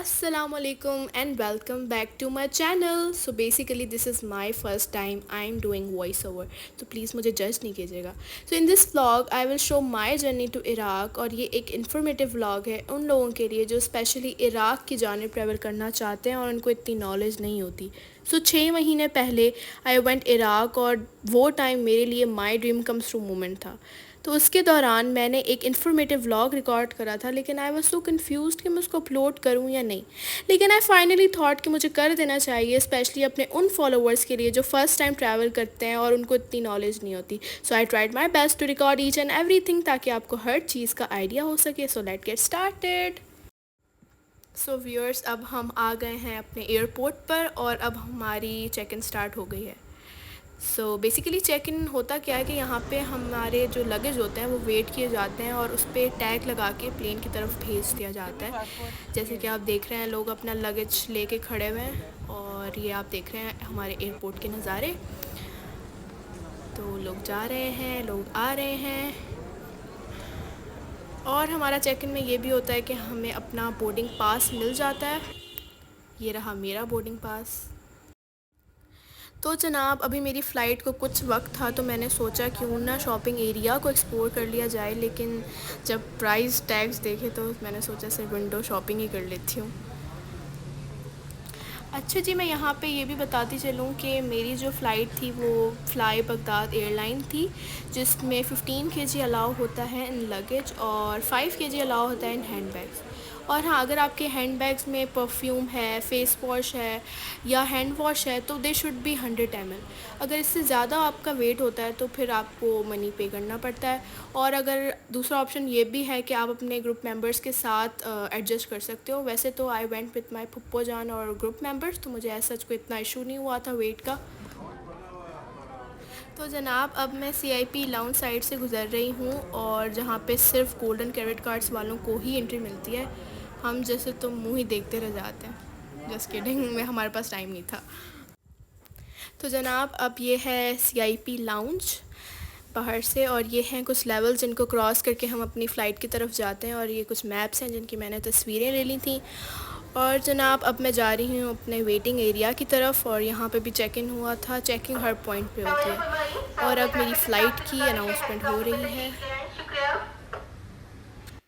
Assalamualaikum and welcome back to my channel. So basically this is my first time I am doing voiceover. तो please मुझे जज नहीं कीजिएगा. So in this vlog I will show my journey to Iraq और ये एक informative vlog है उन लोगों के लिए जो स्पेशली इराक़ की जानिब ट्रैवल करना चाहते हैं और उनको इतनी नॉलेज नहीं होती. सो 6 महीने पहले आई वेंट इराक़ और वो टाइम मेरे लिए my dream comes true moment था. तो उसके दौरान मैंने एक इन्फॉर्मेटिव व्लॉग रिकॉर्ड करा था, लेकिन आई वाज सो कंफ्यूज्ड कि मैं उसको अपलोड करूं या नहीं. लेकिन आई फाइनली थॉट कि मुझे कर देना चाहिए, स्पेशली अपने उन फॉलोअर्स के लिए जो फ़र्स्ट टाइम ट्रैवल करते हैं और उनको इतनी नॉलेज नहीं होती. So I tried my best to record each and everything ताकि आपको हर चीज़ का आइडिया हो सके. So let get started. So viewers, अब हम आ गए हैं अपने एयरपोर्ट पर और अब हमारी चेक इन स्टार्ट हो गई है. सो बेसिकली चेक इन होता क्या है कि यहाँ पे हमारे जो लगेज होते हैं वो वेट किए जाते हैं और उस पर टैग लगा के प्लेन की तरफ भेज दिया जाता है. जैसे कि आप देख रहे हैं लोग अपना लगेज लेके खड़े हुए हैं और ये आप देख रहे हैं हमारे एयरपोर्ट के नज़ारे. तो लोग जा रहे हैं, लोग आ रहे हैं. और हमारा चेक इन में ये भी होता है कि हमें अपना बोर्डिंग पास मिल जाता है. ये रहा मेरा बोर्डिंग पास. तो जनाब, अभी मेरी फ़्लाइट को कुछ वक्त था तो मैंने सोचा क्यों ना शॉपिंग एरिया को एक्सप्लोर कर लिया जाए, लेकिन जब प्राइस टैग्स देखे तो मैंने सोचा सिर्फ विंडो शॉपिंग ही कर लेती हूँ. अच्छा जी, मैं यहाँ पे ये भी बताती चलूँ कि मेरी जो फ़्लाइट थी वो फ़्लाई बगदाद एयरलाइन थी, जिसमें 15 kg अलाउ होता है इन लगेज और 5 kg अलाउ होता है इन हैंड बैग्स. और हाँ, अगर आपके हैंड बैग्स में परफ्यूम है, फ़ेस वॉश है या हैंड वॉश है तो दे शुड बी 100 ml. अगर इससे ज़्यादा आपका वेट होता है तो फिर आपको मनी पे करना पड़ता है. और अगर दूसरा ऑप्शन ये भी है कि आप अपने ग्रुप मेंबर्स के साथ एडजस्ट कर सकते हो. वैसे तो आई वेंट विथ माई फुप्पो जान और ग्रुप मेंबर्स, तो मुझे ऐसा कोई इतना इशू नहीं हुआ था वेट का. तो जनाब, अब मैं CIP लाउंज साइड से गुज़र रही हूँ और जहाँ पे सिर्फ गोल्डन क्रेडिट कार्ड्स वालों को ही एंट्री मिलती है. हम जैसे तो मुँह ही देखते रह जाते हैं. जस्ट किडिंग, में हमारे पास टाइम नहीं था. तो जनाब, अब ये है CIP लाउंज बाहर से और ये हैं कुछ लेवल्स जिनको क्रॉस करके हम अपनी फ़्लाइट की तरफ जाते हैं. और ये कुछ मैप्स हैं जिनकी मैंने तस्वीरें ले ली थी. और जनाब, अब मैं जा रही हूँ अपने वेटिंग एरिया की तरफ और यहाँ पे भी चेक इन हुआ था. चेकिंग हर पॉइंट पे होती है और अब मेरी फ़्लाइट की अनाउंसमेंट हो रही है.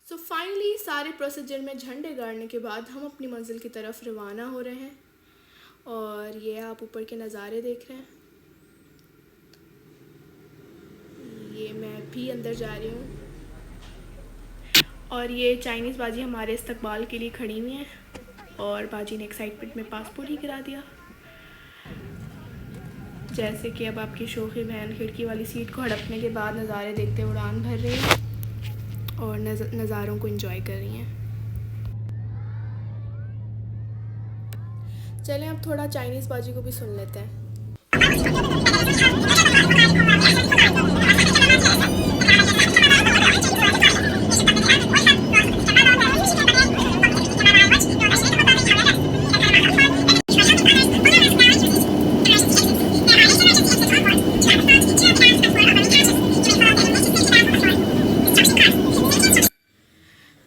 सो फाइनली सारे प्रोसीजर में झंडे गाड़ने के बाद हम अपनी मंजिल की तरफ रवाना हो रहे हैं. और ये आप ऊपर के नज़ारे देख रहे हैं. ये मैं भी अंदर जा रही हूँ और ये चाइनीज़ बाजी हमारे इस्तकबाल के लिए खड़ी हुई हैं और बाजी ने एक्साइटमेंट में पासपोर्ट ही गिरा दिया. जैसे कि अब आपकी शोखी बहन खिड़की वाली सीट को हड़पने के बाद नज़ारे देखते उड़ान भर रही है और नज़ारों को एंजॉय कर रही हैं. चलें अब थोड़ा चाइनीज़ बाजी को भी सुन लेते हैं.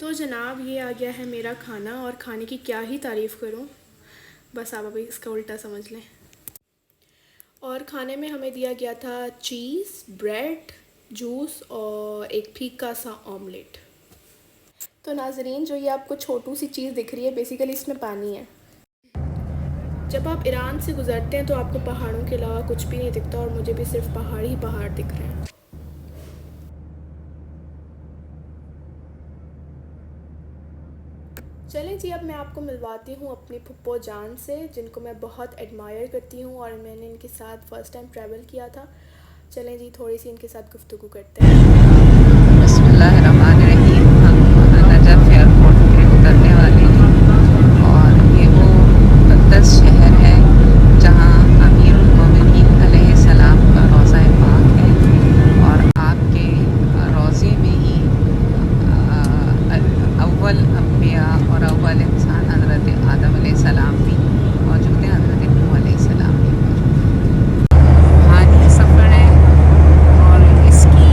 तो जनाब, ये आ गया है मेरा खाना और खाने की क्या ही तारीफ़ करूं, बस आप अभी इसका उल्टा समझ लें. और खाने में हमें दिया गया था चीज़, ब्रेड, जूस और एक फीका सा ऑमलेट. तो नाजरीन, जो ये आपको छोटू सी चीज़ दिख रही है, बेसिकली इसमें पानी है. जब आप ईरान से गुज़रते हैं तो आपको पहाड़ों के अलावा कुछ भी नहीं दिखता और मुझे भी सिर्फ पहाड़ ही पहाड़ दिख रहे हैं. चलें जी, अब मैं आपको मिलवाती हूँ अपनी फुप्पो जान से, जिनको मैं बहुत एडमायर करती हूँ और मैंने इनके साथ फ़र्स्ट टाइम ट्रैवल किया था. चलें जी, थोड़ी सी इनके साथ गुफ्तगू करते हैं. बिस्मिल्लाहिर्रहमानिर्रहीम. हम नजफ़ एयरपोर्ट पे उतरने वाले हैं और ये वो मुक़द्दस शहर है जहाँ अमीरुल मोमिनीन अलैहिस्सलाम का रोज़ा पाक है. और आपके रोज़े में ही अव्वल अंबिया और अव्वल इंसान हज़रत आदम अलैहिस्सलाम भी मौजूद हैं, हज़रत नूह अलैहिस्सलाम भी मौजूद हैं. कहानी सफ़र है और इसकी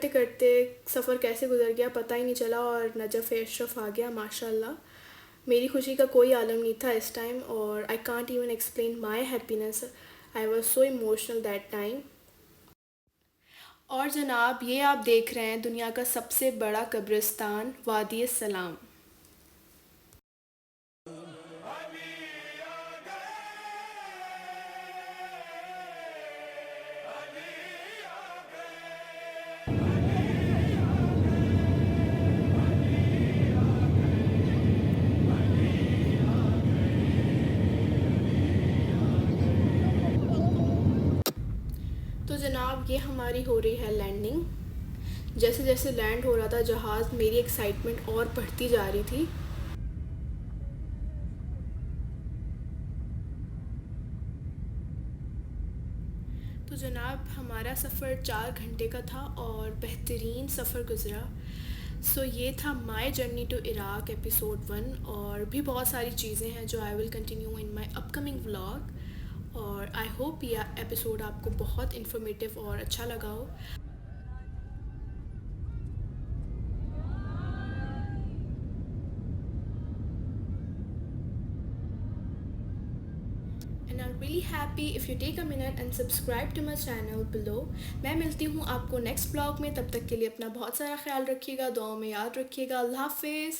करते करते सफ़र कैसे गुजर गया पता ही नहीं चला और नजफ़ अशरफ आ गया माशाल्लाह। मेरी खुशी का कोई आलम नहीं था इस टाइम और I can't even explain my happiness. I was so emotional that time. और जनाब ये आप देख रहे हैं दुनिया का सबसे बड़ा कब्रिस्तान वादी सलाम। तो जनाब ये हमारी हो रही है लैंडिंग। जैसे जैसे लैंड हो रहा था जहाज़ मेरी एक्साइटमेंट और बढ़ती जा रही थी। तो जनाब हमारा सफ़र 4 घंटे का था और बेहतरीन सफ़र गुज़रा। सो ये था my journey to Iraq episode 1 और भी बहुत सारी चीज़ें हैं जो I will continue in my upcoming vlog. और आई होप ये एपिसोड आपको बहुत इन्फॉर्मेटिव और अच्छा लगा हो। And I'm really happy if you take a minute and subscribe to my channel below। मैं मिलती हूँ आपको नेक्स्ट ब्लॉग में, तब तक के लिए अपना बहुत सारा ख्याल रखिएगा, दुआओं में याद रखिएगा। अल्लाह हाफिज़।